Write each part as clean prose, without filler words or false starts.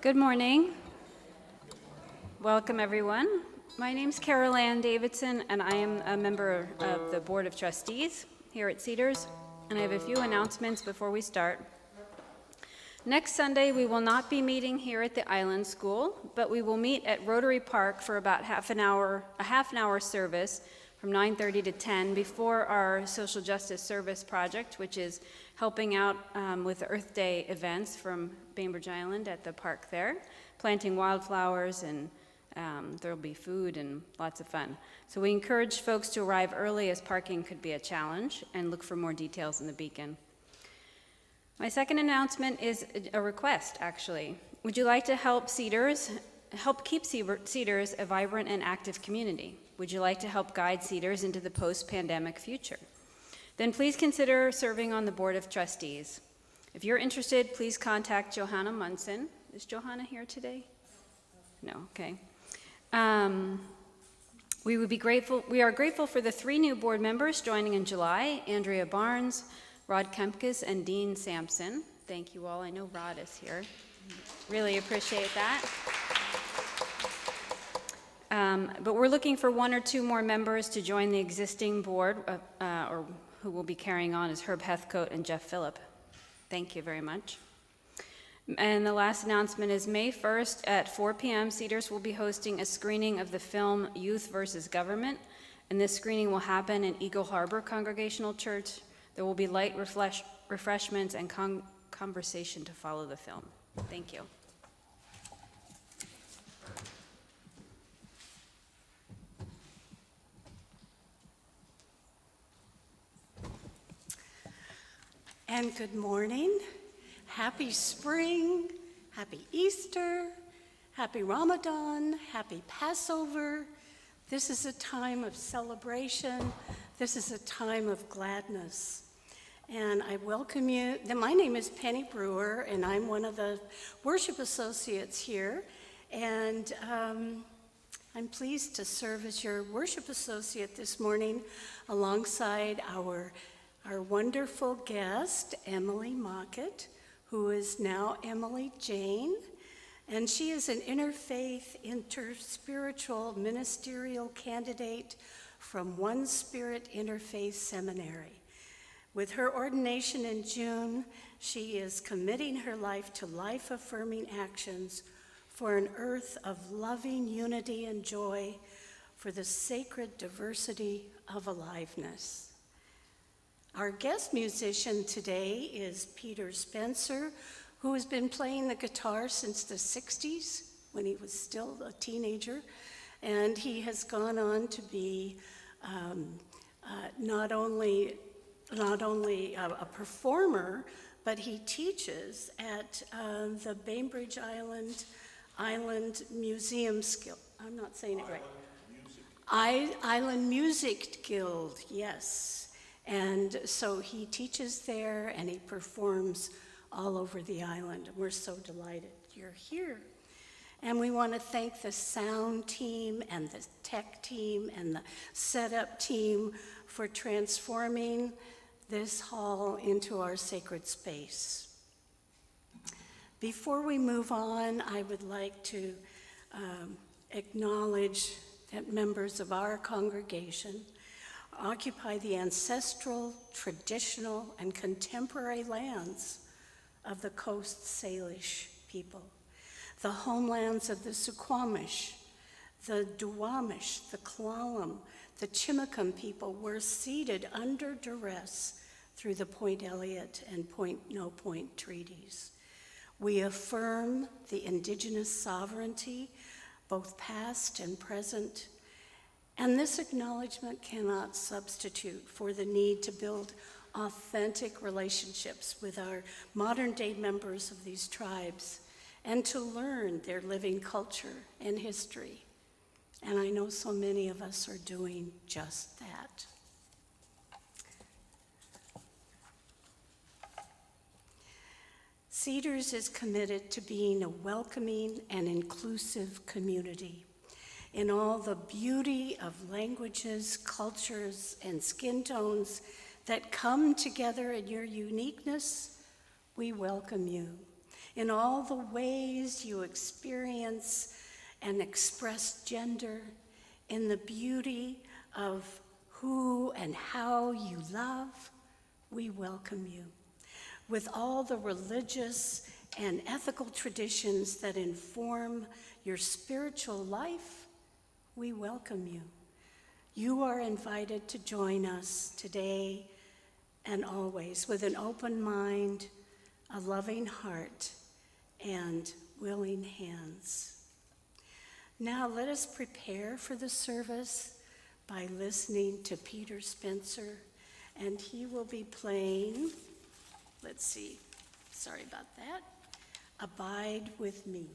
Good morning. Welcome, everyone. My name's Carol Ann Davidson, and I am a member of the Board of Trustees here at Cedars, and I have a few announcements before we start. Next Sunday, we will not be meeting here at the Island School, but we will meet at Rotary Park for about a half an hour service from 9:30 to 10 before our social justice service project, which is helping out with the Earth Day events from Bainbridge Island at the park there, planting wildflowers, and there'll be food and lots of fun. So we encourage folks to arrive early as parking could be a challenge, and look for more details in the beacon. My second announcement is a request, actually. Would you like to help keep Cedars a vibrant and active community? Would you like to help guide Cedars into the post-pandemic future? Then please consider serving on the Board of Trustees. If you're interested, please contact Johanna Munson. Is Johanna here today? No, okay. We are grateful for the 3 new board members joining in July: Andrea Barnes, Rod Kempkes, and Dean Sampson. Thank you all. I know Rod is here. Really appreciate that. But we're looking for 1 or 2 more members to join the existing board, or who will be carrying on as Herb Heathcote and Jeff Phillip. Thank you very much. And the last announcement is May 1st at 4 p.m. Cedars will be hosting a screening of the film Youth versus Government, and this screening will happen in Eagle Harbor Congregational Church. There will be light refreshments and conversation to follow the film. Thank you. And good morning, happy spring, happy Easter, happy Ramadan, happy Passover. This is a time of celebration. This is a time of gladness. And I welcome you. My name is Penny Brewer, and I'm one of the worship associates here. And I'm pleased to serve as your worship associate this morning alongside our wonderful guest, Emily Mockett, who is now Emily Jane, and she is an interfaith, interspiritual ministerial candidate from One Spirit Interfaith Seminary. With her ordination in June, she is committing her life to life-affirming actions for an earth of loving unity and joy for the sacred diversity of aliveness. Our guest musician today is Peter Spencer, who has been playing the guitar since the 60s, when he was still a teenager, and he has gone on to be not only a performer, but he teaches at the Bainbridge Island Museum Skill. I'm not saying it right. Island Music Guild, yes. And so he teaches there and he performs all over the island. We're so delighted you're here. And we want to thank the sound team and the tech team and the setup team for transforming this hall into our sacred space. Before we move on, I would like to acknowledge that members of our congregation occupy the ancestral, traditional, and contemporary lands of the Coast Salish people, the homelands of the Suquamish, the Duwamish, the Klallam, the Chimicum people were ceded under duress through the Point Elliott and No Point treaties. We affirm the indigenous sovereignty, both past and present, and this acknowledgement cannot substitute for the need to build authentic relationships with our modern-day members of these tribes and to learn their living culture and history. And I know so many of us are doing just that. Cedars is committed to being a welcoming and inclusive community in all the beauty of languages, cultures, and skin tones that come together in your uniqueness. We welcome you. in all the ways you experience and express gender, in the beauty of who and how you love, we welcome you. With all the religious and ethical traditions that inform your spiritual life, we welcome you. You are invited to join us today and always with an open mind, a loving heart, and willing hands. Now let us prepare for the service by listening to Peter Spencer, and he will be playing, let's see, sorry about that, Abide with Me.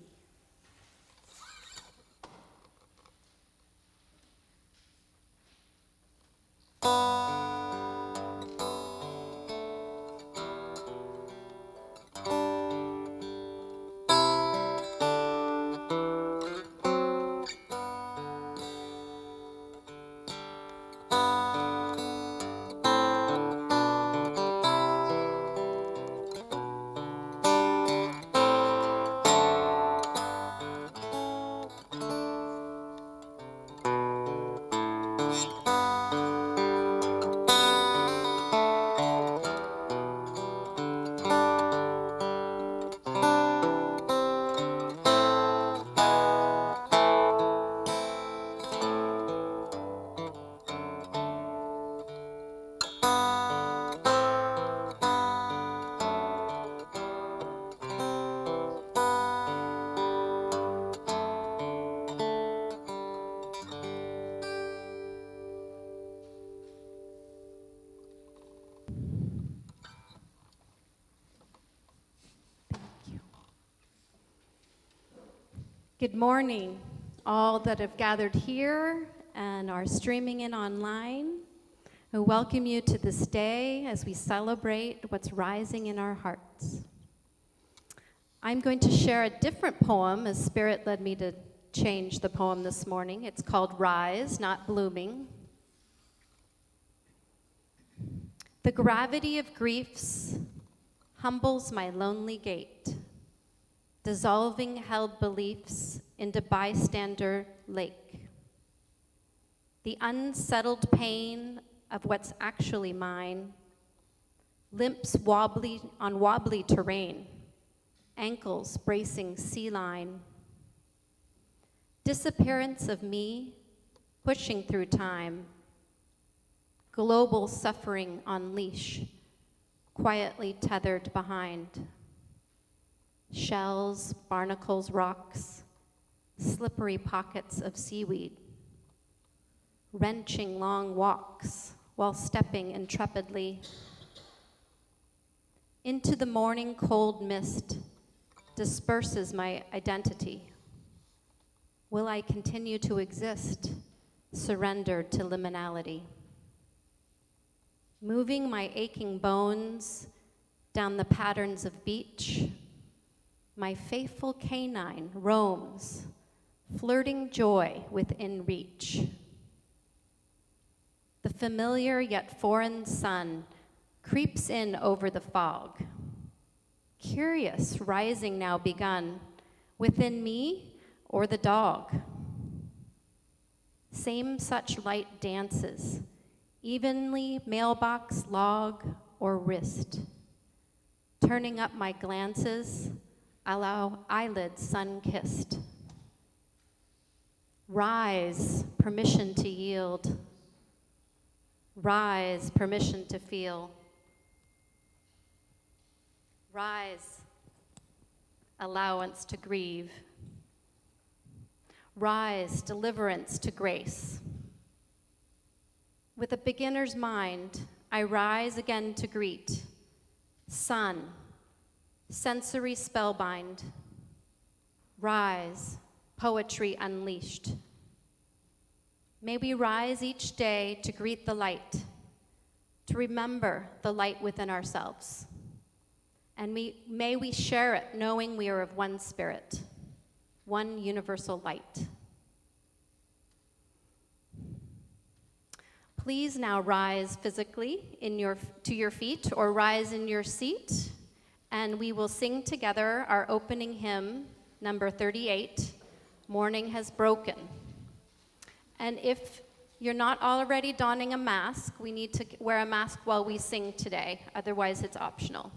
Good morning, all that have gathered here and are streaming in online. I welcome you to this day as we celebrate what's rising in our hearts. I'm going to share a different poem as Spirit led me to change the poem this morning. It's called Rise, Not Blooming. The gravity of griefs humbles my lonely gait, dissolving held beliefs into bystander lake. The unsettled pain of what's actually mine limps wobbly on wobbly terrain, ankles bracing sea line. Disappearance of me pushing through time, global suffering on leash, quietly tethered behind. Shells, barnacles, rocks, slippery pockets of seaweed, wrenching long walks while stepping intrepidly. Into the morning cold mist disperses my identity. Will I continue to exist, surrendered to liminality? Moving my aching bones down the patterns of beach, my faithful canine roams, flirting joy within reach. The familiar yet foreign sun creeps in over the fog. Curious rising now begun, within me or the dog. Same such light dances, evenly mailbox, log, or wrist. Turning up my glances, allow eyelids sun-kissed. Rise, permission to yield. Rise, permission to feel. Rise, allowance to grieve. Rise, deliverance to grace. With a beginner's mind, I rise again to greet. Sun, sensory spellbind. Rise, poetry unleashed. May we rise each day to greet the light, to remember the light within ourselves. And may we share it knowing we are of one spirit, one universal light. Please now rise physically to your feet or rise in your seat And we will sing together our opening hymn, number 38, Morning Has Broken. And if you're not already donning a mask, we need to wear a mask while we sing today. Otherwise, it's optional.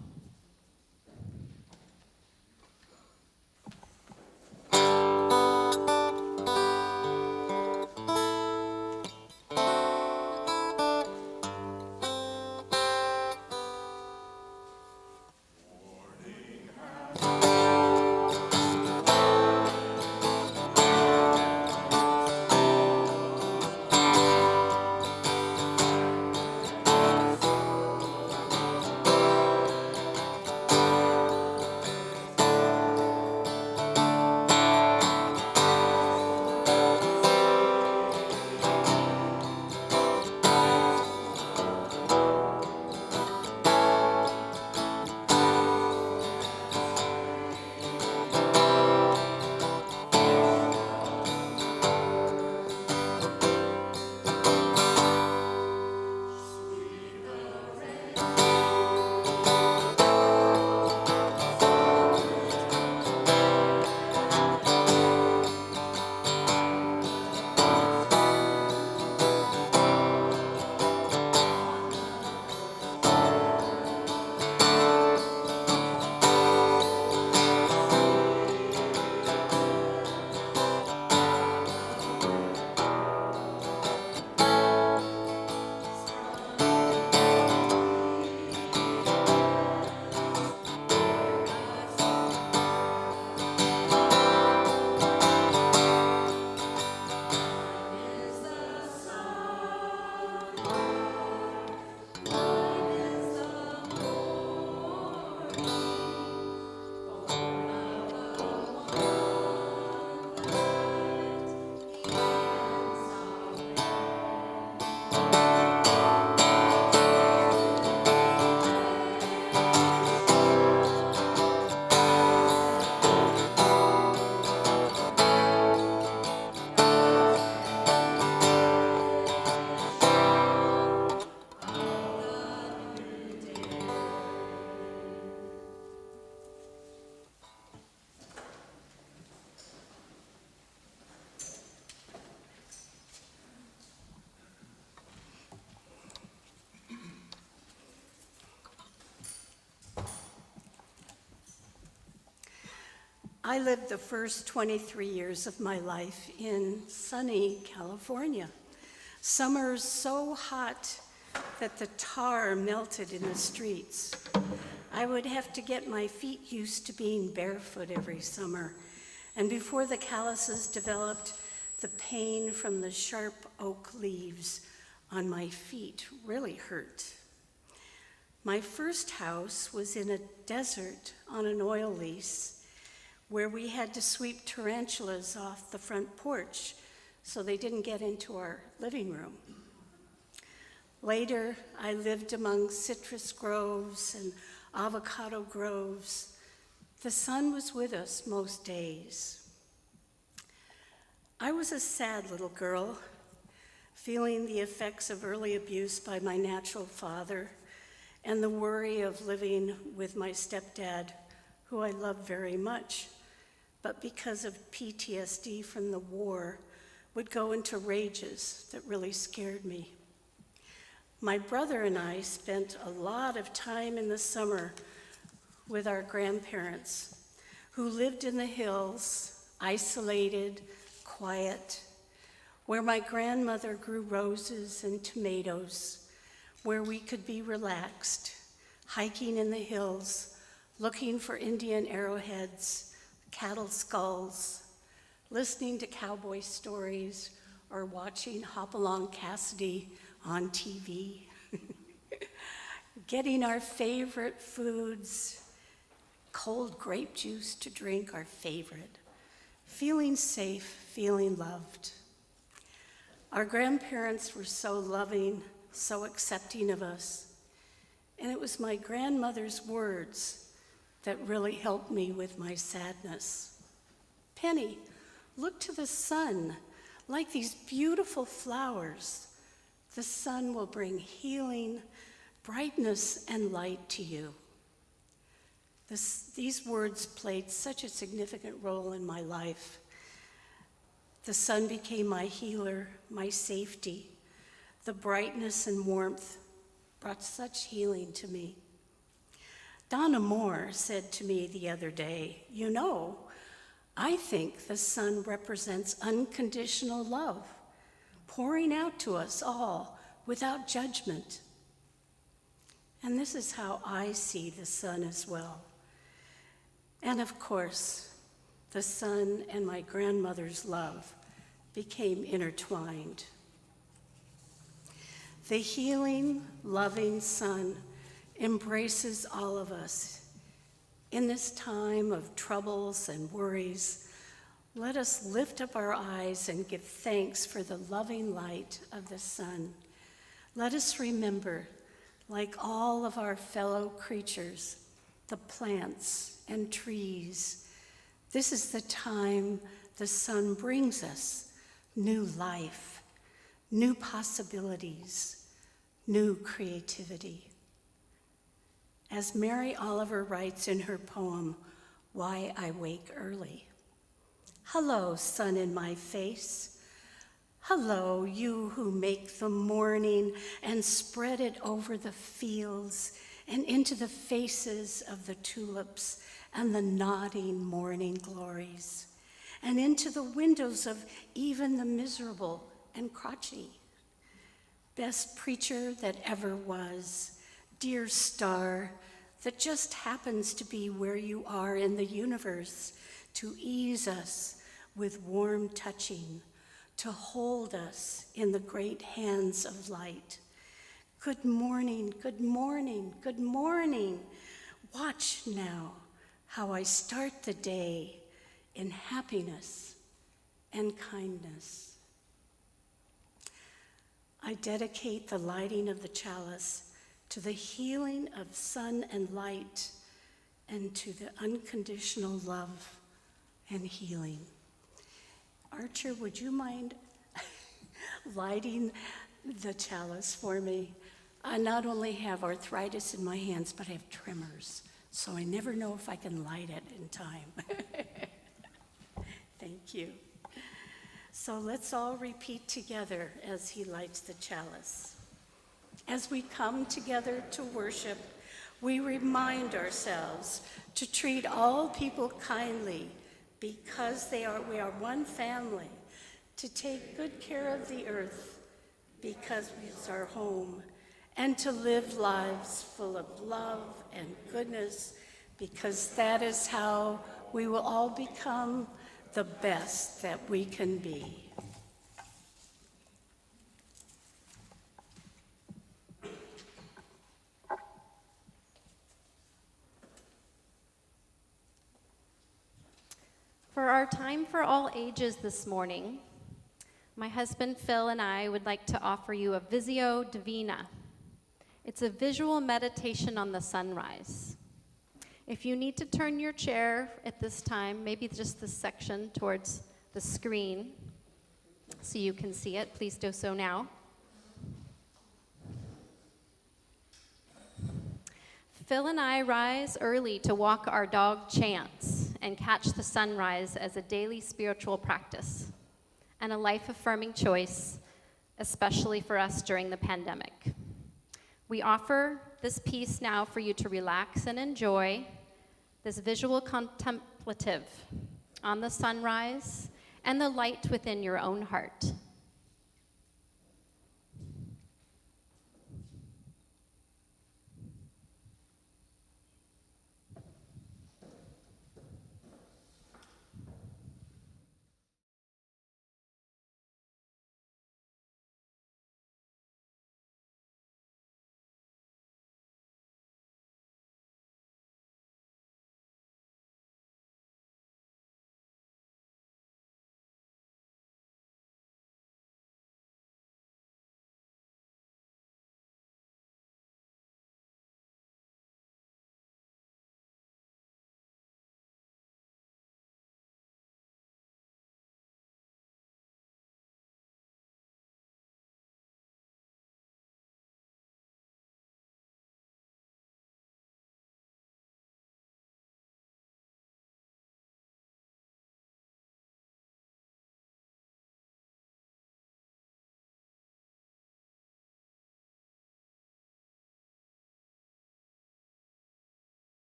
I lived the first 23 years of my life in sunny California. Summers so hot that the tar melted in the streets. I would have to get my feet used to being barefoot every summer. And before the calluses developed, the pain from the sharp oak leaves on my feet really hurt. My first house was in a desert on an oil lease where we had to sweep tarantulas off the front porch so they didn't get into our living room. Later, I lived among citrus groves and avocado groves. The sun was with us most days. I was a sad little girl, feeling the effects of early abuse by my natural father and the worry of living with my stepdad, who I loved very much, but because of PTSD from the war, would go into rages that really scared me. My brother and I spent a lot of time in the summer with our grandparents, who lived in the hills, isolated, quiet, where my grandmother grew roses and tomatoes, where we could be relaxed, hiking in the hills, looking for Indian arrowheads, cattle skulls, listening to cowboy stories, or watching Hopalong Cassidy on TV. Getting our favorite foods, cold grape juice to drink, our favorite. Feeling safe, feeling loved. Our grandparents were so loving, so accepting of us. And it was my grandmother's words that really helped me with my sadness. Penny, look to the sun. Like these beautiful flowers, the sun will bring healing, brightness, and light to you. These words played such a significant role in my life. The sun became my healer, my safety. The brightness and warmth brought such healing to me. Donna Moore said to me the other day, "You know, I think the sun represents unconditional love, pouring out to us all without judgment." And this is how I see the sun as well. And of course, the sun and my grandmother's love became intertwined. The healing, loving sun embraces all of us. In this time of troubles and worries, let us lift up our eyes and give thanks for the loving light of the sun. Let us remember, like all of our fellow creatures, the plants and trees, this is the time the sun brings us new life, new possibilities, new creativity. As Mary Oliver writes in her poem, "Why I Wake Early," "Hello, sun in my face. Hello, you who make the morning and spread it over the fields and into the faces of the tulips and the nodding morning glories, and into the windows of even the miserable and crotchety. Best preacher that ever was, dear star that just happens to be where you are in the universe to ease us with warm touching, to hold us in the great hands of light. Good morning, good morning, good morning. Watch now how I start the day in happiness and kindness." I dedicate the lighting of the chalice to the healing of sun and light and to the unconditional love and healing. Archer, would you mind lighting the chalice for me? I not only have arthritis in my hands, but I have tremors, so I never know if I can light it in time. Thank you. So let's all repeat together as he lights the chalice. As we come together to worship, we remind ourselves to treat all people kindly because we are one family, to take good care of the earth because it's our home, and to live lives full of love and goodness because that is how we will all become the best that we can be. For our time for all ages this morning, my husband Phil and I would like to offer you a Visio Divina. It's a visual meditation on the sunrise. If you need to turn your chair at this time, maybe just this section towards the screen so you can see it, please do so now. Phil and I rise early to walk our dog Chance and catch the sunrise as a daily spiritual practice and a life-affirming choice, especially for us during the pandemic. We offer this piece now for you to relax and enjoy this visual contemplative on the sunrise and the light within your own heart.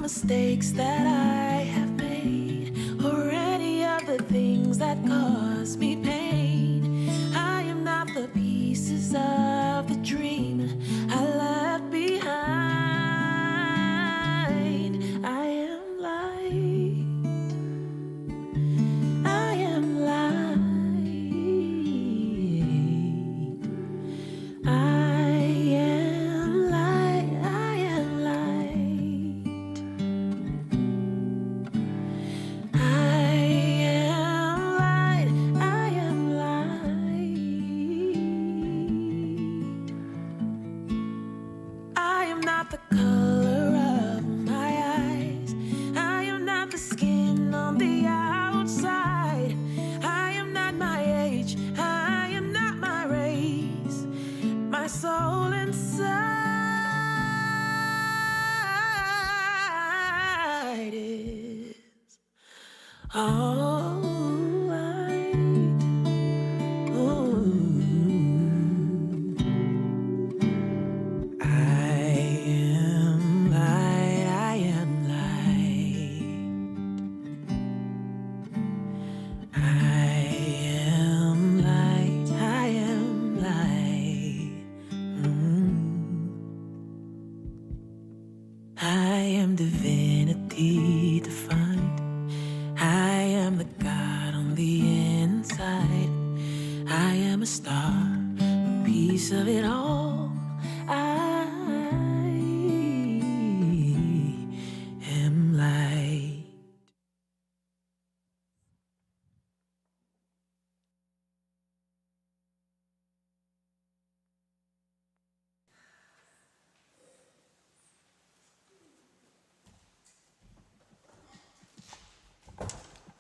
mistakes that I have made, or any of the things that cause me pain. I am not the pieces of the dream I left behind. I am light. I am light. I am light. I am light. I am light. I am light. I am not the color of my eyes. I am not the skin on the outside. I am not my age. I am not my race. My soul inside is all light. Ooh. I am light, I am light. I am light, I am light. I am divinity defined. I am the God on the inside. I am a star, a piece of it all. I am light.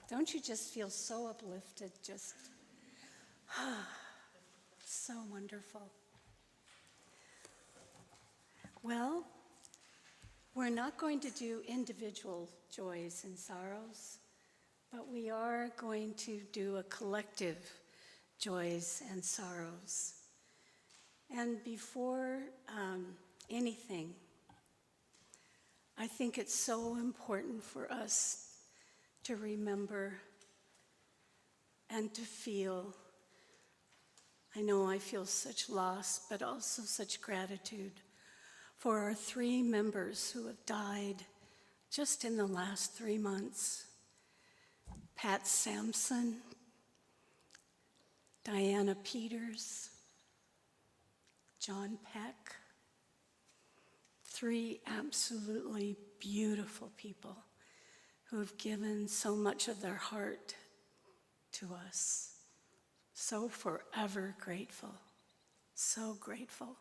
Don't you just feel so uplifted? Just so wonderful. Well, we're not going to do individual joys and sorrows, but we are going to do a collective joys and sorrows. And before anything, I think it's so important for us to remember and to feel. I know I feel such loss, but also such gratitude for our 3 members who have died just in the last 3 months. Pat Sampson, Diana Peters, John Peck. 3 absolutely beautiful people who have given so much of their heart to us. So forever grateful, so grateful.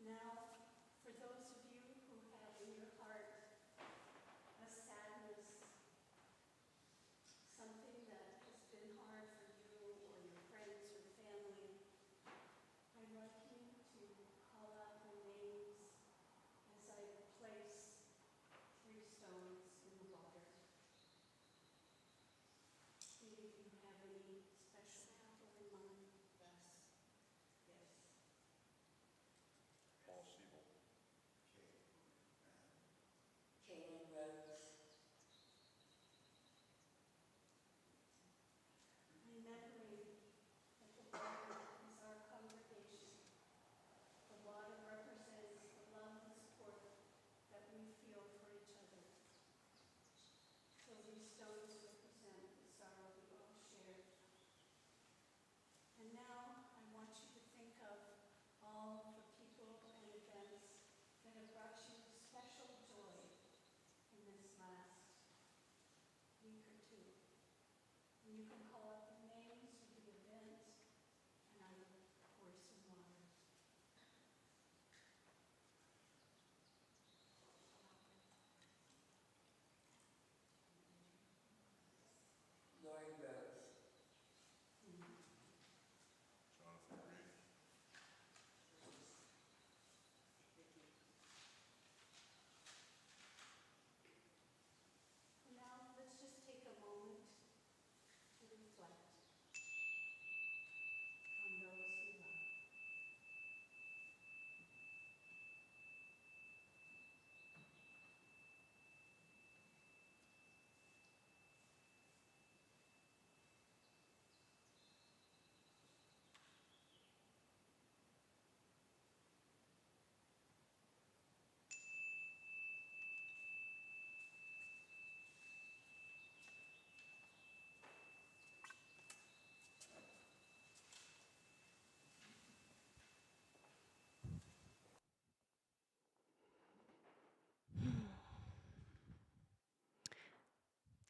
Now, for those of you who have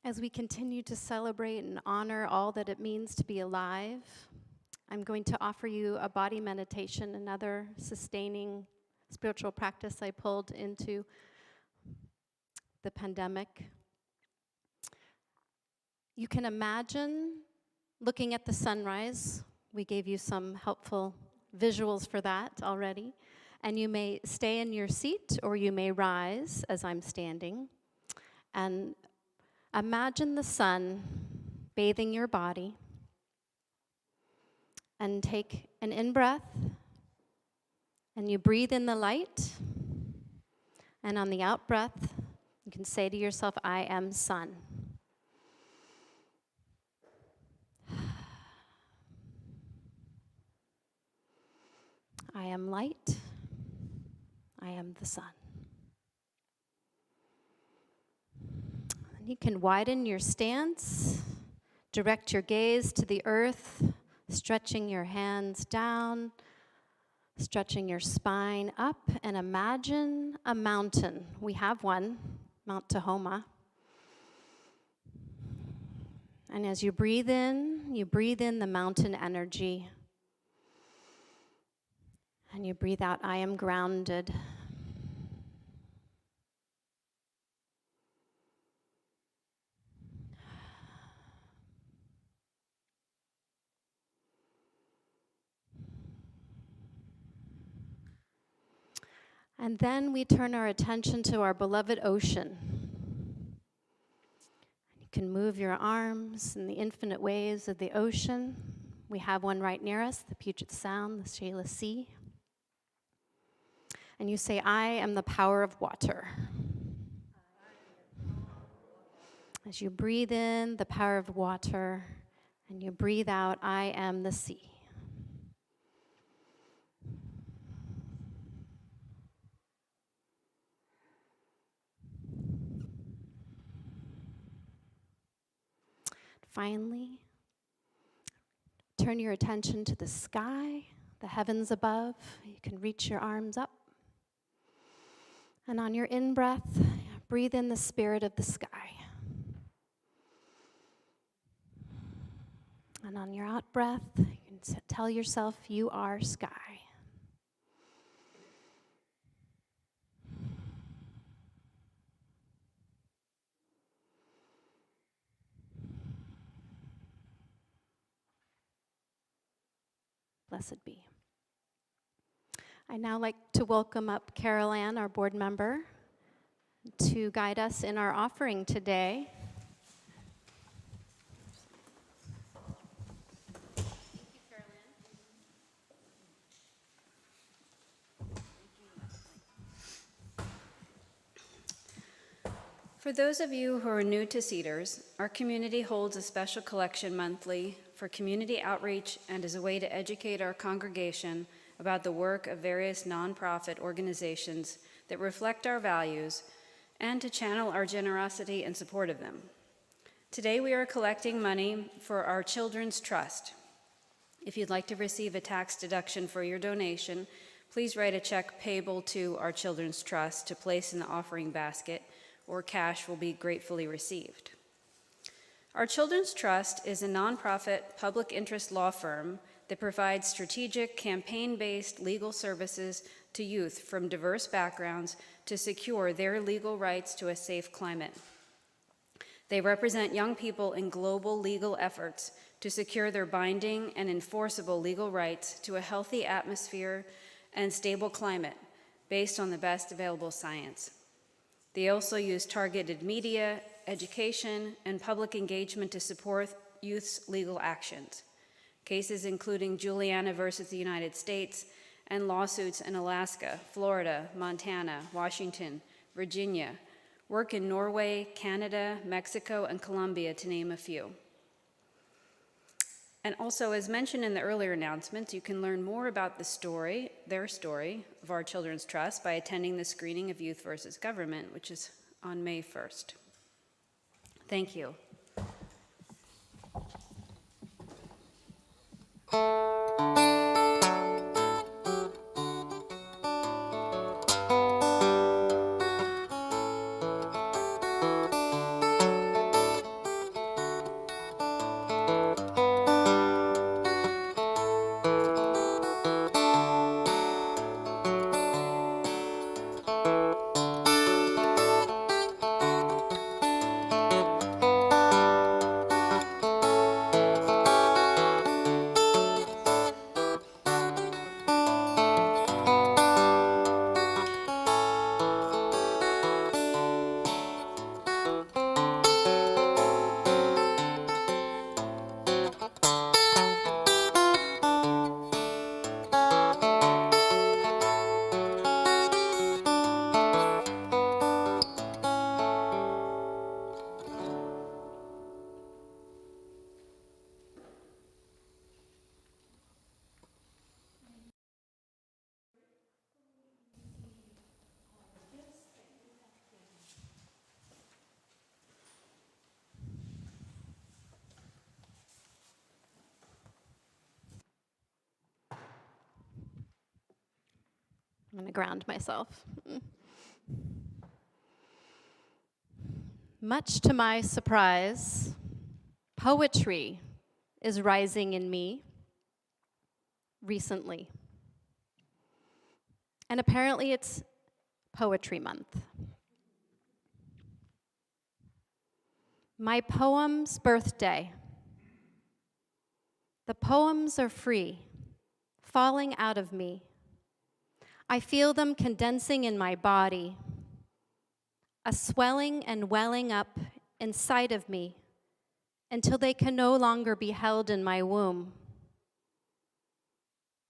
As we continue to celebrate and honor all that it means to be alive, I'm going to offer you a body meditation, another sustaining spiritual practice I pulled into the pandemic. You can imagine looking at the sunrise. We gave you some helpful visuals for that already. And you may stay in your seat or you may rise as I'm standing. And imagine the sun bathing your body. And take an in-breath. And you breathe in the light. And on the out-breath, you can say to yourself, I am sun. I am light. I am the sun. And you can widen your stance, direct your gaze to the earth, stretching your hands down, stretching your spine up, and imagine a mountain. We have one, Mount Tahoma. And as you breathe in the mountain energy. And you breathe out, I am grounded. And then we turn our attention to our beloved ocean. You can move your arms in the infinite waves of the ocean. We have one right near us, the Puget Sound, the Salish Sea. And you say, I am the power of water. As you breathe in the power of water, and you breathe out, I am the sea. Finally, turn your attention to the sky, the heavens above. You can reach your arms up. And on your in-breath, breathe in the spirit of the sky. And on your out-breath, you can tell yourself you are sky. Blessed be. I'd now like to welcome up Carol Ann, our board member, to guide us in our offering today. Thank you, Carol Ann. For those of you who are new to Cedars, our community holds a special collection monthly for community outreach and as a way to educate our congregation about the work of various nonprofit organizations that reflect our values and to channel our generosity in support of them. Today we are collecting money for our Children's Trust. If you'd like to receive a tax deduction for your donation, please write a check payable to our Children's Trust to place in the offering basket, or cash will be gratefully received. Our Children's Trust is a nonprofit public interest law firm that provides strategic, campaign-based legal services to youth from diverse backgrounds to secure their legal rights to a safe climate. They represent young people in global legal efforts to secure their binding and enforceable legal rights to a healthy atmosphere and stable climate based on the best available science. They also use targeted media, education, and public engagement to support youth's legal actions. Cases including Juliana versus the United States and lawsuits in Alaska, Florida, Montana, Washington, Virginia, work in Norway, Canada, Mexico, and Colombia, to name a few. And also, as mentioned in the earlier announcements, you can learn more about their story of our Children's Trust by attending the screening of Youth versus Government, which is on May 1st. Thank you. I'm going to ground myself. Much to my surprise, poetry is rising in me recently. And apparently it's Poetry Month. My poem's birthday. The poems are free, falling out of me. I feel them condensing in my body, a swelling and welling up inside of me until they can no longer be held in my womb.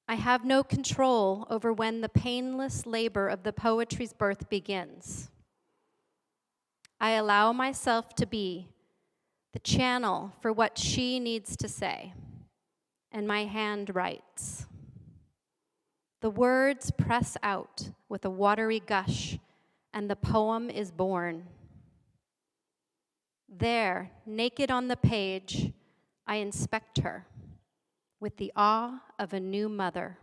I have no control over when the painless labor of the poetry's birth begins. I allow myself to be the channel for what she needs to say, and my hand writes. The words press out with a watery gush, and the poem is born. There, naked on the page, I inspect her with the awe of a new mother.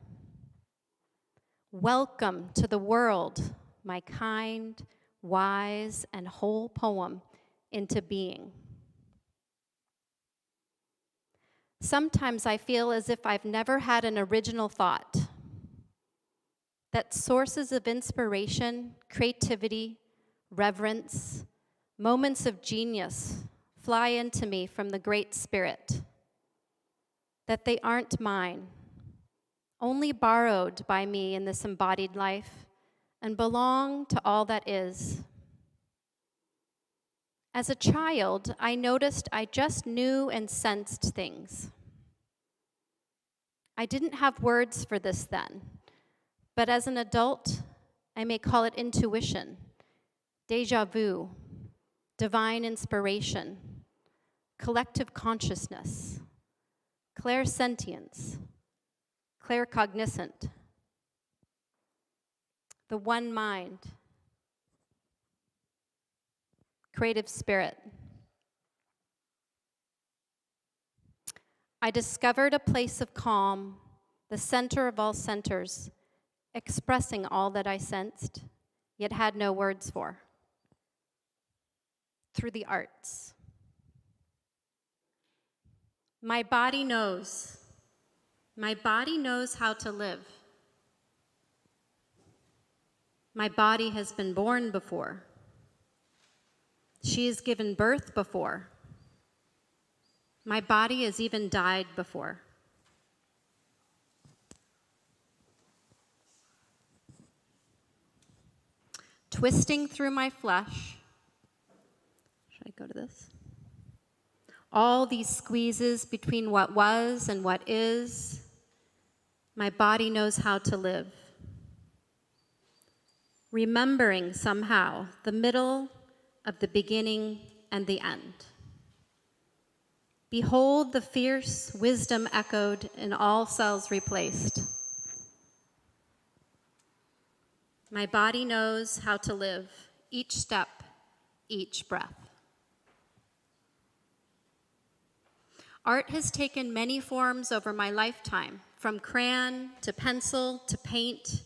Welcome to the world, my kind, wise, and whole poem into being. Sometimes I feel as if I've never had an original thought, that sources of inspiration, creativity, reverence, moments of genius fly into me from the Great Spirit, that they aren't mine, only borrowed by me in this embodied life and belong to all that is. As a child, I noticed I just knew and sensed things. I didn't have words for this then, but as an adult, I may call it intuition, déjà vu, divine inspiration, collective consciousness, clairsentience, claircognizant, the one mind, creative spirit. I discovered a place of calm, the center of all centers, expressing all that I sensed, yet had no words for, through the arts. My body knows. My body knows how to live. My body has been born before. She has given birth before. My body has even died before. Twisting through my flesh. Should I go to this? All these squeezes between what was and what is. My body knows how to live. Remembering somehow the middle of the beginning and the end. Behold the fierce wisdom echoed in all cells replaced. My body knows how to live, each step, each breath. Art has taken many forms over my lifetime, from crayon to pencil to paint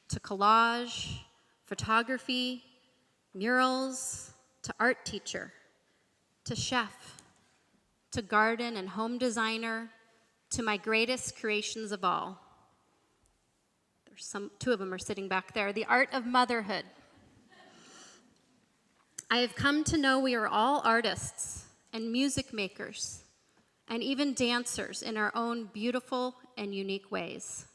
to collage, photography, murals to art teacher, to chef, to garden and home designer, to my greatest creations of all. Two of them are sitting back there. The art of motherhood. I have come to know we are all artists and music makers and even dancers in our own beautiful and unique ways.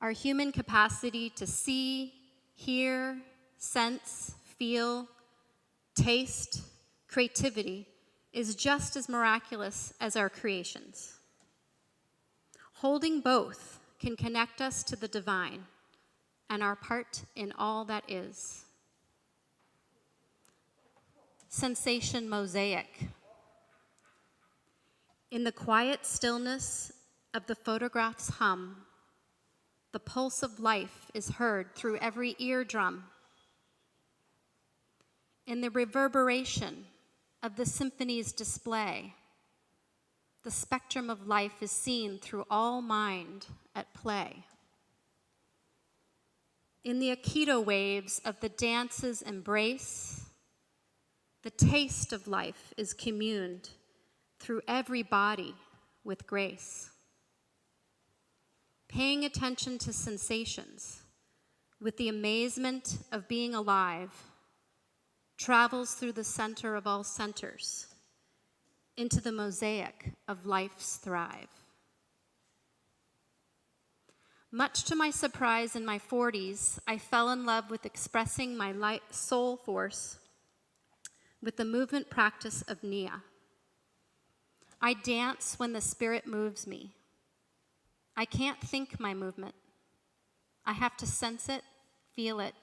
Our human capacity to see, hear, sense, feel, taste, creativity is just as miraculous as our creations. Holding both can connect us to the divine and our part in all that is. Sensation mosaic. In the quiet stillness of the photograph's hum, the pulse of life is heard through every eardrum. In the reverberation of the symphony's display, the spectrum of life is seen through all mind at play. In the Aikido waves of the dance's embrace, the taste of life is communed through every body with grace. Paying attention to sensations with the amazement of being alive travels through the center of all centers into the mosaic of life's thrive. Much to my surprise, in my 40s, I fell in love with expressing my soul force with the movement practice of Nia. I dance when the spirit moves me. I can't think my movement. I have to sense it, feel it.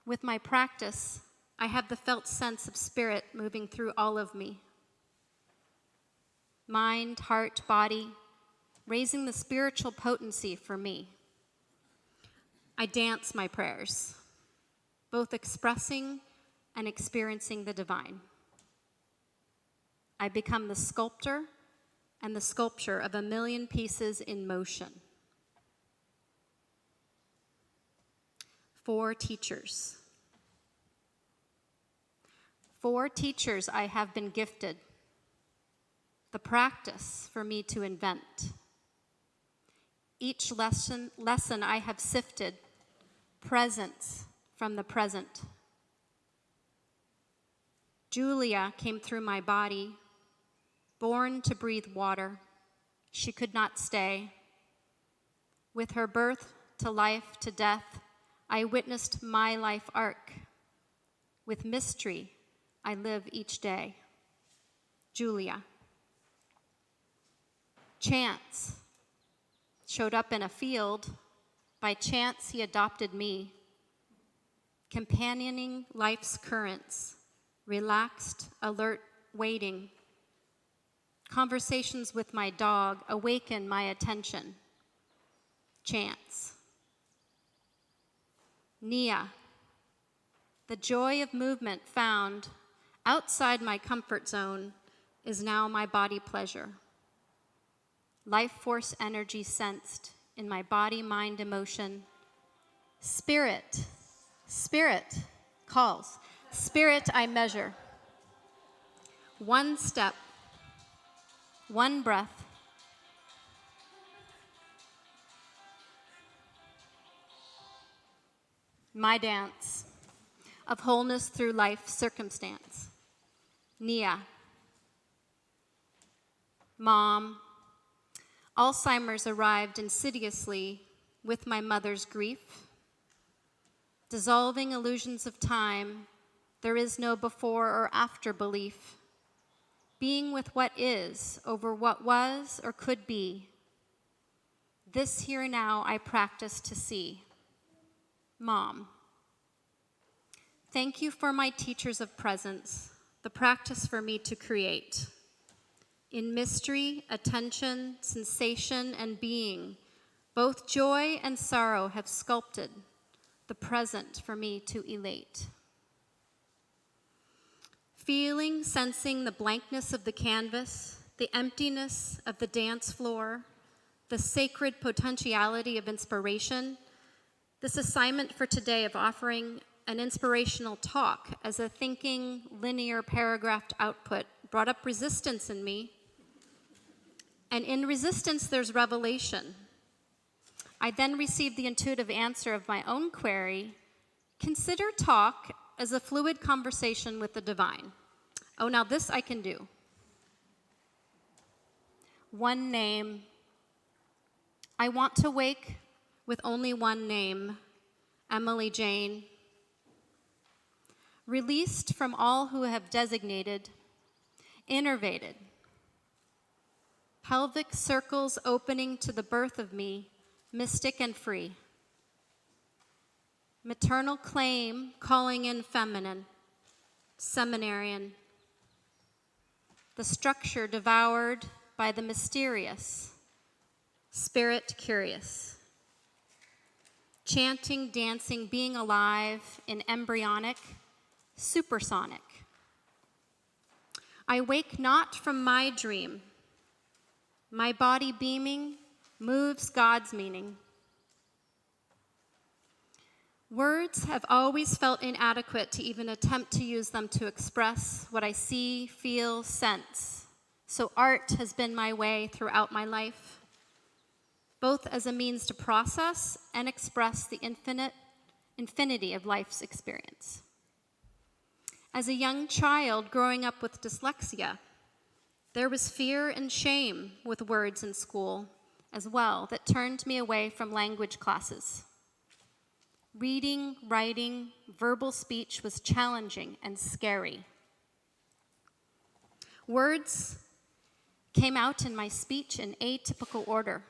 With my practice, I have the felt sense of spirit moving through all of me. Mind, heart, body, raising the spiritual potency for me. I dance my prayers, both expressing and experiencing the divine. I become the sculptor and the sculpture of a million pieces in motion. 4 teachers. 4 teachers I have been gifted. The practice for me to invent. Each lesson I have sifted, presence from the present. Julia came through my body, born to breathe water. She could not stay. With her birth to life to death, I witnessed my life arc. With mystery, I live each day. Julia. Chance showed up in a field. By chance, he adopted me. Companioning life's currents, relaxed, alert, waiting. Conversations with my dog awaken my attention. Chance. Nia. The joy of movement found outside my comfort zone is now my body pleasure. Life force energy sensed in my body, mind, emotion. Spirit calls. Spirit I measure. One step, one breath. My dance of wholeness through life circumstance. Nia. Mom. Alzheimer's arrived insidiously with my mother's grief. Dissolving illusions of time, there is no before or after belief. Being with what is over what was or could be. This here now I practice to see. Mom. Thank you for my teachers of presence, the practice for me to create. In mystery, attention, sensation, and being, both joy and sorrow have sculpted the present for me to elate. Feeling, sensing the blankness of the canvas, the emptiness of the dance floor, the sacred potentiality of inspiration, this assignment for today of offering an inspirational talk as a thinking, linear, paragraphed output brought up resistance in me. And in resistance, there's revelation. I then received the intuitive answer of my own query. Consider talk as a fluid conversation with the divine. Oh, now this I can do. One name. I want to wake with only one name, Emily Jane. Released from all who have designated, innervated. Pelvic circles opening to the birth of me, mystic and free. Maternal claim calling in feminine, seminarian. The structure devoured by the mysterious, spirit curious. Chanting, dancing, being alive in embryonic, supersonic. I wake not from my dream. My body beaming moves God's meaning. Words have always felt inadequate to even attempt to use them to express what I see, feel, sense. So art has been my way throughout my life, both as a means to process and express the infinity of life's experience. As a young child growing up with dyslexia, there was fear and shame with words in school as well that turned me away from language classes. Reading, writing, verbal speech was challenging and scary. Words came out in my speech in atypical order.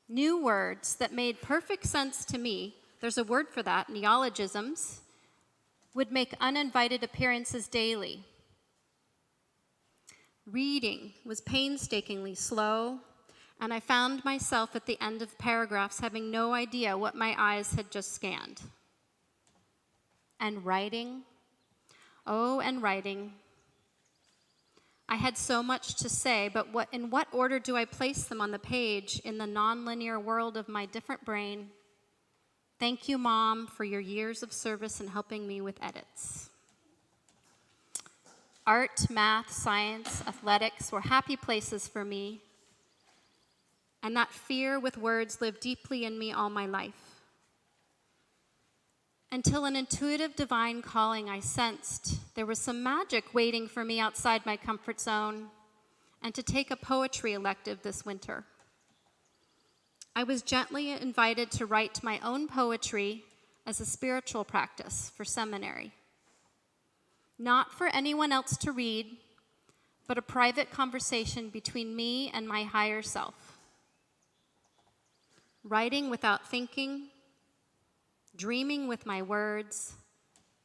New words that made perfect sense to me, there's a word for that, neologisms, would make uninvited appearances daily. Reading was painstakingly slow, and I found myself at the end of paragraphs having no idea what my eyes had just scanned. And writing, and writing. I had so much to say, but in what order do I place them on the page in the nonlinear world of my different brain? Thank you, Mom, for your years of service and helping me with edits. Art, math, science, athletics were happy places for me, and that fear with words lived deeply in me all my life. Until an intuitive divine calling I sensed there was some magic waiting for me outside my comfort zone and to take a poetry elective this winter. I was gently invited to write my own poetry as a spiritual practice for seminary. Not for anyone else to read, but a private conversation between me and my higher self. Writing without thinking, dreaming with my words,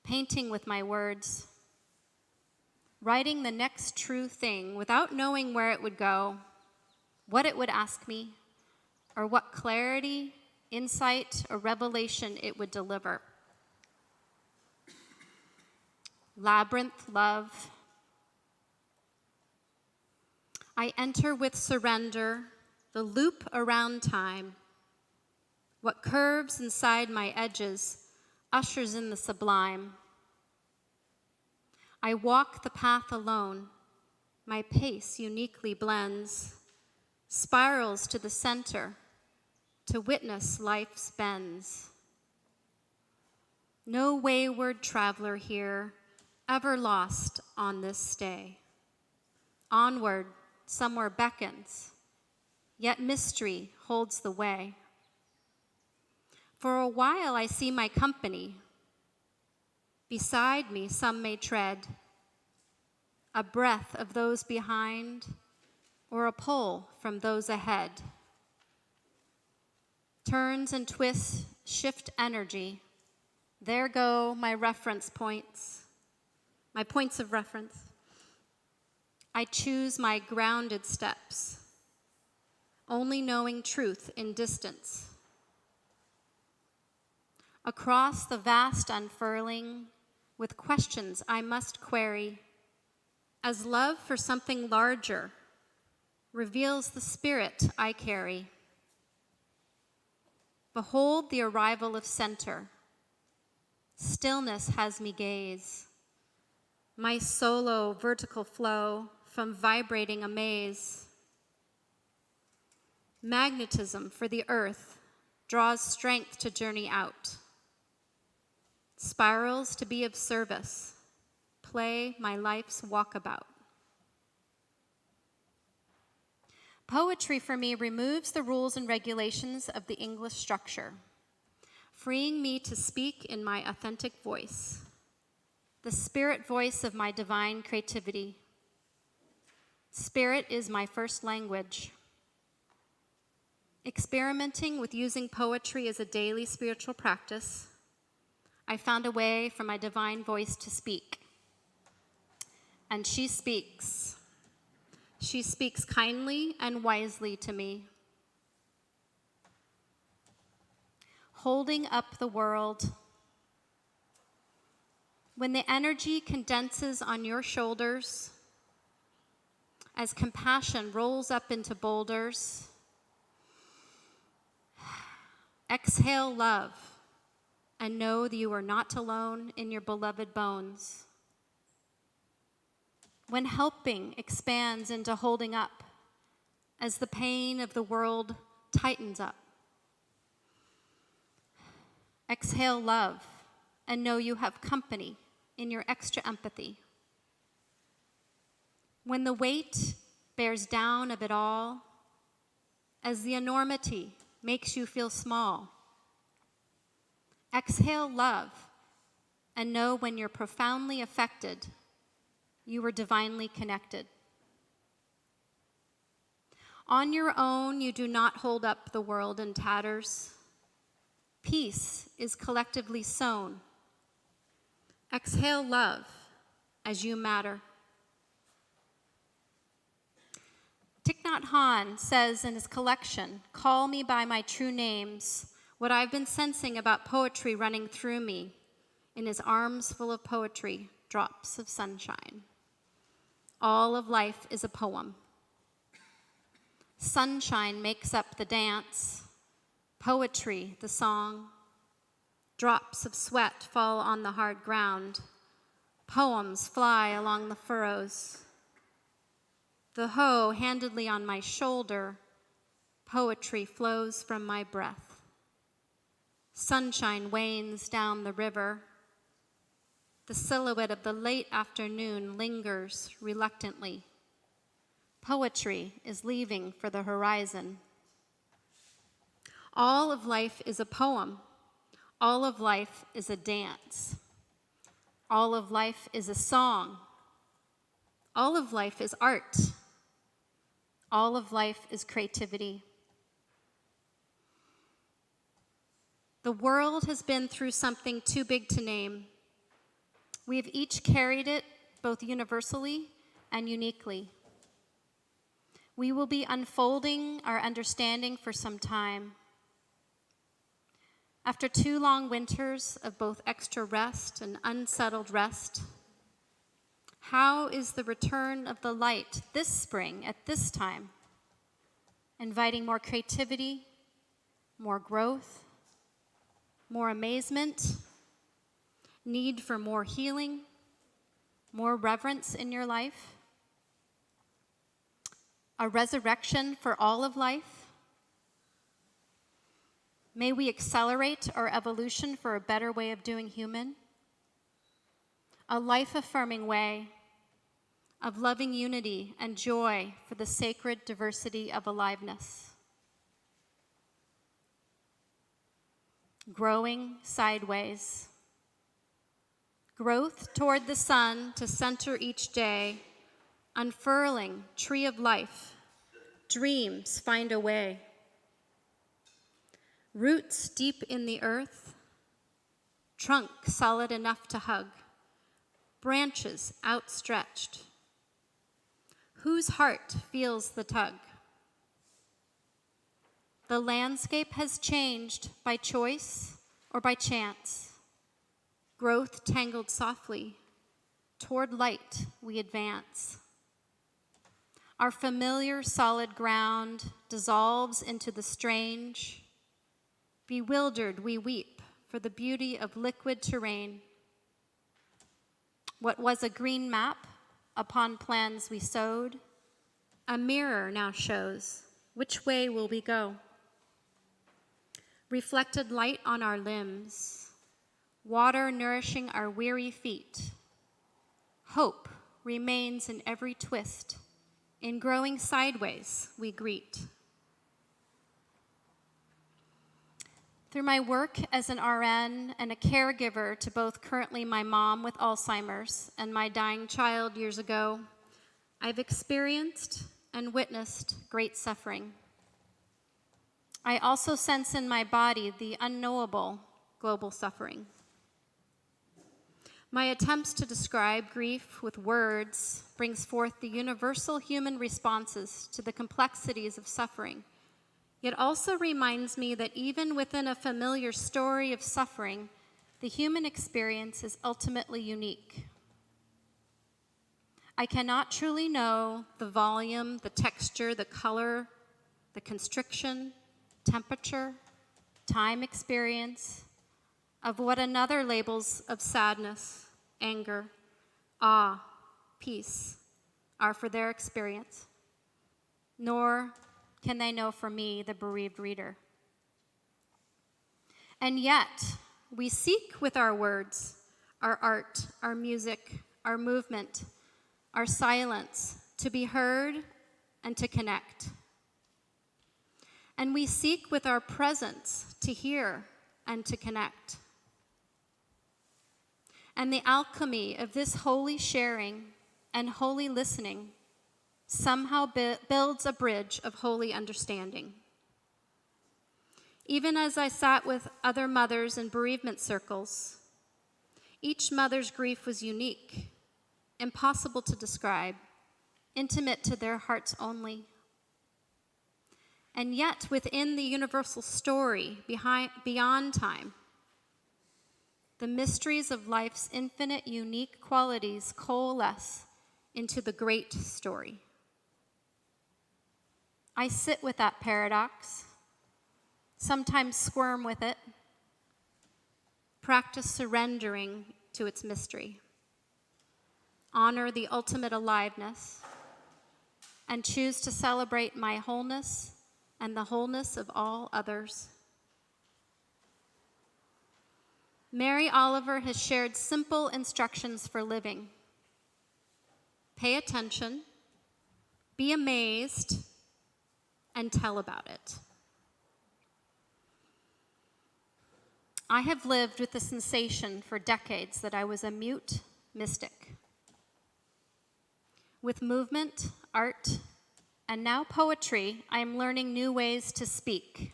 painting with my words, writing the next true thing without knowing where it would go, what it would ask me, or what clarity, insight, or revelation it would deliver. Labyrinth love. I enter with surrender, the loop around time. What curves inside my edges ushers in the sublime. I walk the path alone. My pace uniquely blends, spirals to the center to witness life's bends. No wayward traveler here, ever lost on this stay. Onward, somewhere beckons, yet mystery holds the way. For a while I see my company. Beside me some may tread, a breath of those behind, or a pull from those ahead. Turns and twists shift energy. There go my reference points, my points of reference. I choose my grounded steps, only knowing truth in distance. Across the vast unfurling, with questions I must query, as love for something larger reveals the spirit I carry. Behold the arrival of center. Stillness has me gaze. My solo vertical flow from vibrating amaze. Magnetism for the earth draws strength to journey out. Spirals to be of service, play my life's walkabout. Poetry for me removes the rules and regulations of the English structure, freeing me to speak in my authentic voice, the spirit voice of my divine creativity. Spirit is my first language. Experimenting with using poetry as a daily spiritual practice, I found a way for my divine voice to speak. And she speaks. She speaks kindly and wisely to me. Holding up the world. When the energy condenses on your shoulders, as compassion rolls up into boulders, exhale love and know that you are not alone in your beloved bones. When helping expands into holding up, as the pain of the world tightens up. Exhale love, and know you have company in your extra empathy. When the weight bears down of it all, as the enormity makes you feel small, exhale love, and know when you're profoundly affected, you are divinely connected. On your own, you do not hold up the world in tatters. Peace is collectively sown. Exhale love as you matter. Thich Nhat Hanh says in his collection, "Call me by my true names," what I've been sensing about poetry running through me in his arms full of poetry, drops of sunshine. All of life is a poem. Sunshine makes up the dance, poetry the song. Drops of sweat fall on the hard ground. Poems fly along the furrows. The hoe handedly on my shoulder, poetry flows from my breath. Sunshine wanes down the river. The silhouette of the late afternoon lingers reluctantly. Poetry is leaving for the horizon. All of life is a poem. All of life is a dance. All of life is a song. All of life is art. All of life is creativity. The world has been through something too big to name. We have each carried it both universally and uniquely. We will be unfolding our understanding for some time. After 2 long winters of both extra rest and unsettled rest, how is the return of the light this spring at this time, inviting more creativity, more growth, more amazement, need for more healing, more reverence in your life, a resurrection for all of life? May we accelerate our evolution for a better way of doing human, a life-affirming way of loving unity and joy for the sacred diversity of aliveness. Growing sideways. Growth toward the sun to center each day, unfurling tree of life, dreams find a way. Roots deep in the earth, trunk solid enough to hug, branches outstretched. Whose heart feels the tug? The landscape has changed by choice or by chance. Growth tangled softly, toward light we advance. Our familiar solid ground dissolves into the strange. Bewildered we weep for the beauty of liquid terrain. What was a green map upon plans we sowed, a mirror now shows which way will we go. Reflected light on our limbs, water nourishing our weary feet. Hope remains in every twist. In growing sideways we greet. Through my work as an RN and a caregiver to both currently my mom with Alzheimer's and my dying child years ago, I've experienced and witnessed great suffering. I also sense in my body the unknowable global suffering. My attempts to describe grief with words brings forth the universal human responses to the complexities of suffering. It also reminds me that even within a familiar story of suffering, the human experience is ultimately unique. I cannot truly know the volume, the texture, the color, the constriction, temperature, time experience, of what another labels of sadness, anger, awe, peace are for their experience, nor can they know for me, the bereaved reader. And yet, we seek with our words, our art, our music, our movement, our silence to be heard and to connect. And we seek with our presence to hear and to connect. And the alchemy of this holy sharing and holy listening somehow builds a bridge of holy understanding. Even as I sat with other mothers in bereavement circles, each mother's grief was unique, impossible to describe, intimate to their hearts only. And yet, within the universal story beyond time, the mysteries of life's infinite, unique qualities coalesce into the great story. I sit with that paradox, sometimes squirm with it, practice surrendering to its mystery, honor the ultimate aliveness, and choose to celebrate my wholeness and the wholeness of all others. Mary Oliver has shared simple instructions for living. Pay attention, be amazed, and tell about it. I have lived with the sensation for decades that I was a mute mystic. With movement, art, and now poetry, I am learning new ways to speak.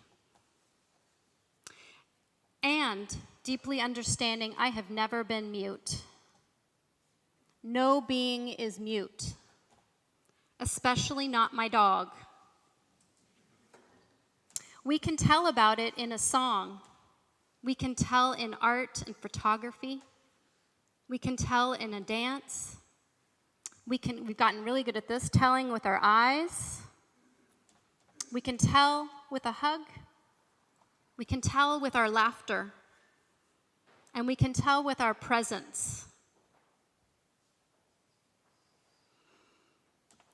And deeply understanding I have never been mute. No being is mute, especially not my dog. We can tell about it in a song. We can tell in art and photography. We can tell in a dance. We've gotten really good at this, telling with our eyes. We can tell with a hug. We can tell with our laughter. And we can tell with our presence.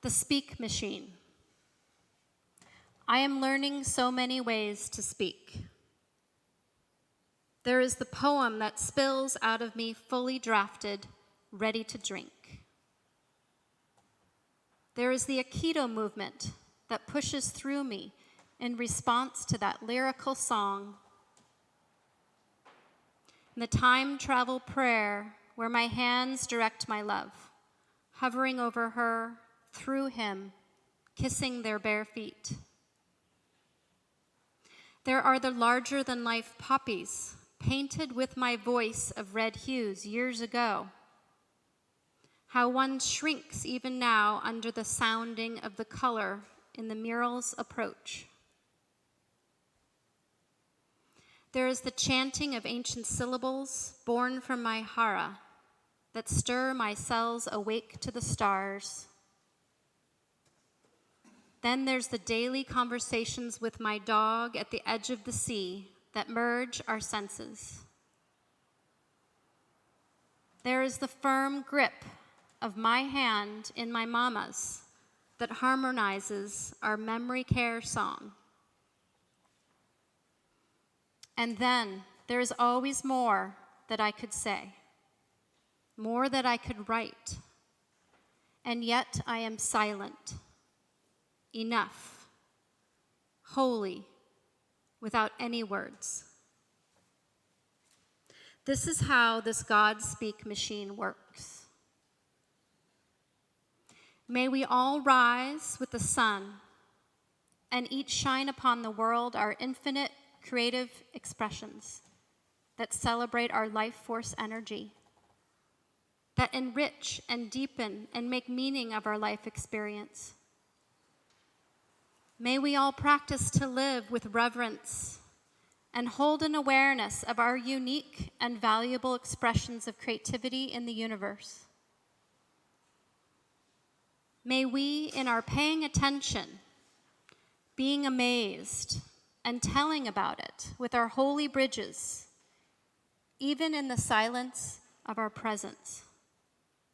The speak machine. I am learning so many ways to speak. There is the poem that spills out of me fully drafted, ready to drink. There is the Aikido movement that pushes through me in response to that lyrical song. And the time travel prayer where my hands direct my love, hovering over her, through him, kissing their bare feet. There are the larger-than-life poppies, painted with my voice of red hues years ago. How one shrinks even now under the sounding of the color in the mural's approach. There is the chanting of ancient syllables born from my hara that stir my cells awake to the stars. Then there's the daily conversations with my dog at the edge of the sea that merge our senses. There is the firm grip of my hand in my mama's that harmonizes our memory care song. And then there is always more that I could say, more that I could write, and yet I am silent. Enough, holy, without any words. This is how this God Speak machine works. May we all rise with the sun and each shine upon the world our infinite creative expressions that celebrate our life force energy, that enrich and deepen and make meaning of our life experience. May we all practice to live with reverence and hold an awareness of our unique and valuable expressions of creativity in the universe. May we, in our paying attention, being amazed, and telling about it with our holy bridges, even in the silence of our presence.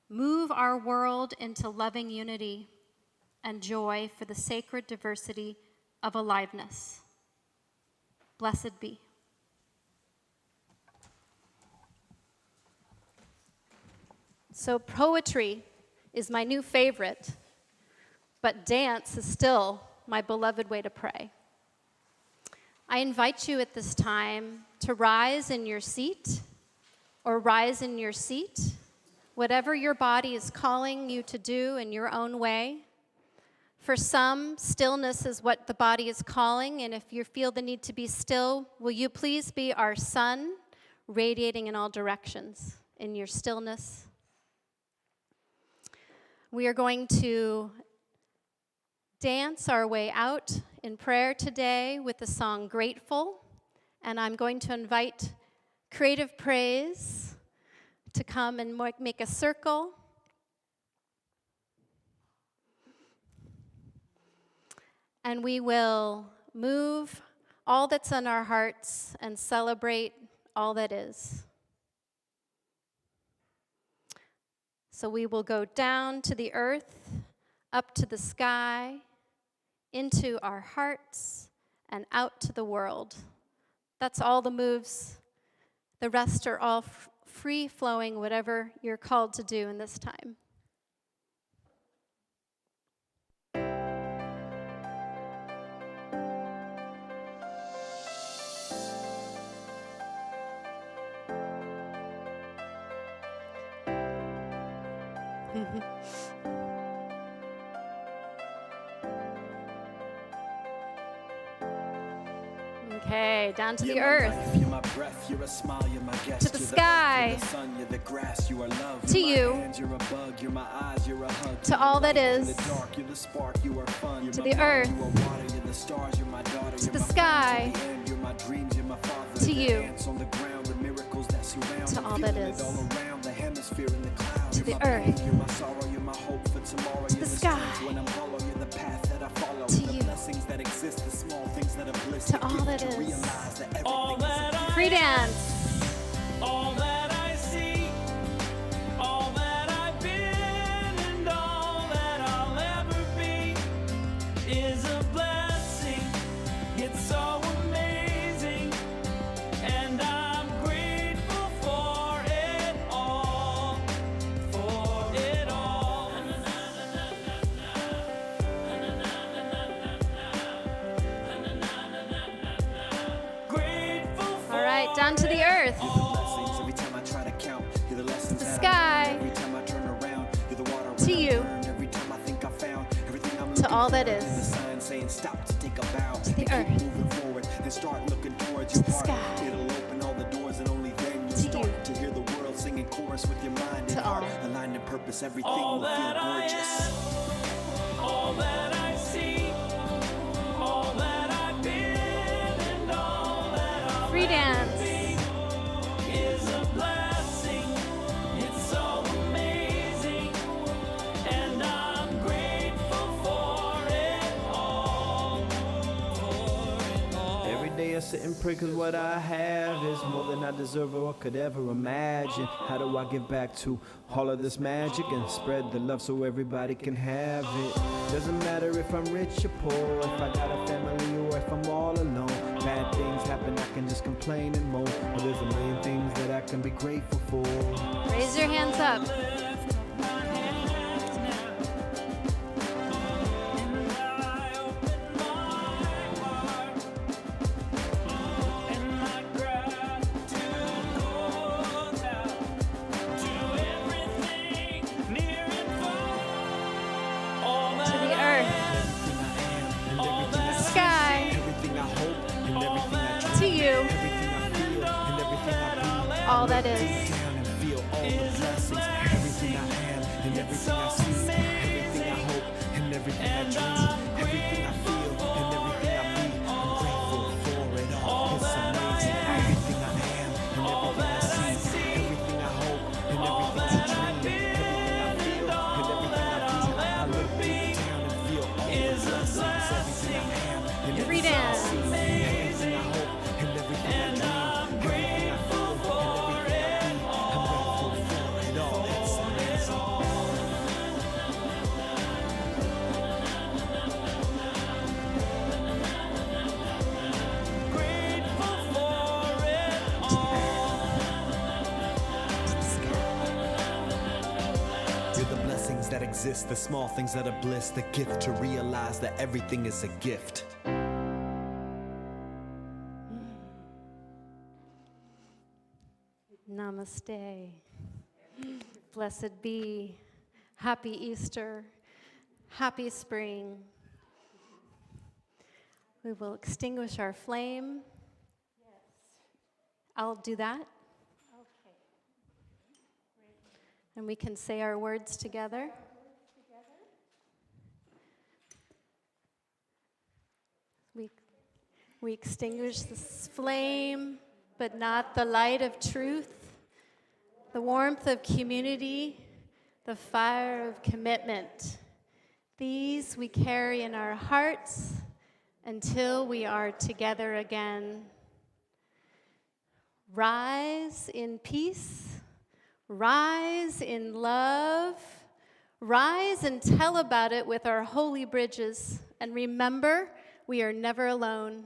Move our world into loving unity and joy for the sacred diversity of aliveness. Blessed be. So poetry is my new favorite, but dance is still my beloved way to pray. I invite you at this time to rise in your seat or rise in your seat, whatever your body is calling you to do in your own way. For some, stillness is what the body is calling, and if you feel the need to be still, will you please be our sun, radiating in all directions in your stillness? We are going to dance our way out in prayer today with the song Grateful, and I'm going to invite Creative Praise to come and make a circle. And we will move all that's in our hearts and celebrate all that is. So we will go down to the earth, up to the sky, into our hearts, and out to the world. That's all the moves. The rest are all free-flowing, whatever you're called to do in this time. Okay, down to the earth, to the sky, to you, to all that is, to the earth, to the sky, to you, to all that is, to the earth, to the sky, to you, to all that is. Free dance. All that I see, all that I've been, and all that I'll ever be is a blessing. It's so amazing, and I'm grateful for it all, for it all. Grateful for All right, down to the earth, Every time I try to count, you're the lessons the that I sky, learned. Every time I turn around, you're the water to when I you, burned. Every time I think I found everything I'm to looking all that for, is. there's a sign saying stop to take a bow. To the And earth. keep moving forward and start looking towards To your the heart. sky. It'll open all the doors and only then you'll To start you. to hear the world singing chorus with your mind and To heart. all. Aligned in purpose, everything all will feel that I gorgeous. am, all that I see, all that I've been, and all that I'll Free dance. is a blessing. It's so amazing, and I'm grateful for it all. Every day I sit and pray cause what I have is more than I deserve or could ever imagine. How do I give back to all of this magic and spread the love so everybody can have it? Doesn't matter if I'm rich or poor, if I got a family or if I'm all alone. Bad things happen, I can just complain and moan. But there's a million things that I can be grateful for. Raise your hands up. To the earth, sky, Everything I hope and everything I dream. to you, Everything I feel and everything I be. all that Look is. down and feel all the blessings. Everything I am and everything I see. Everything I hope and everything I dream. Everything I feel and everything I be. I'm grateful for it all. It's amazing. Everything I am and everything I see. Everything I hope and everything I dream. Everything I feel and everything I be. I look deep down and feel all the blessings. Everything I am and Free everything I dance. see. Everything I hope and everything I dream. Everything I feel and everything that exist, the small things that are bliss, the gift to realize that everything is a gift. Namaste. Blessed be. Happy Easter. Happy spring. We will extinguish our flame. I'll do that. Okay. And we can say our words together. We extinguish this flame, but not the light of truth, the warmth of community, the fire of commitment. These we carry in our hearts until we are together again. Rise in peace, rise in love, rise and tell about it with our holy bridges. And remember, we are never alone.